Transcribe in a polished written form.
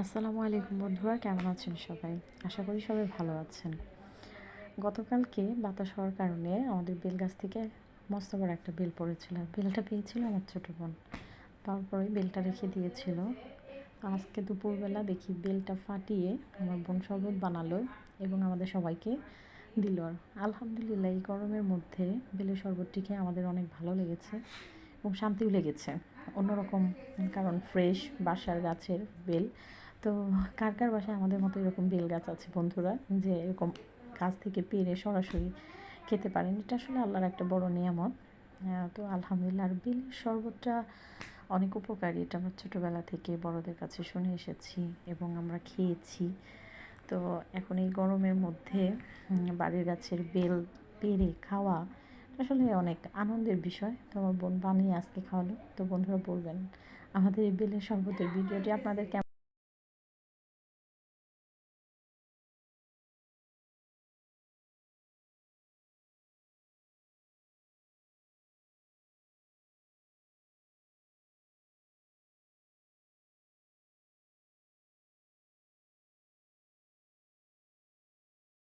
আসসালামু আলাইকুম বন্ধুরা, কেমন আছেন সবাই? আশা করি সবাই ভালো আছেন। গতকালকে বাতাস হওয়ার কারণে আমাদের বেল গাছ থেকে মস্ত বড় একটা বেল পড়েছিল। বেলটা পেয়েছিল আমার ছোটো বোন, পাওয়ার পরে বেলটা রেখে দিয়েছিল। আজকে দুপুরবেলা দেখি বেলটা ফাটিয়ে আমার বোন শরবত বানালো এবং আমাদের সবাইকে দিল। আলহামদুলিল্লাহ, এই গরমের মধ্যে বেলের শরবতটি খেয়ে আমাদের অনেক ভালো লেগেছে এবং শান্তিও লেগেছে অন্যরকম। কারণ ফ্রেশ বাসার গাছের বেল। তো কার কার বাসায় আমাদের মতো এরকম বেল গাছ আছে বন্ধুরা, যে এরকম গাছ থেকে পেড়ে সরাসরি খেতে পারেন? এটা আসলে আল্লাহর একটা বড় নিয়ামত। তো আলহামদুলিল্লাহ। আর বেলের শরবতটা অনেক উপকারী, এটা আমরা ছোটোবেলা থেকে বড়দের কাছে শুনে এসেছি এবং আমরা খেয়েছি। তো এখন এই গরমের মধ্যে বাড়ির গাছের বেল পেড়ে খাওয়া আসলে অনেক আনন্দের বিষয়। তো আমার বোন বানিয়ে আজকে খাওয়ালো। তো বন্ধুরা বলবেন আমাদের এই বেলের শরবতের ভিডিওটি আপনাদের কেমন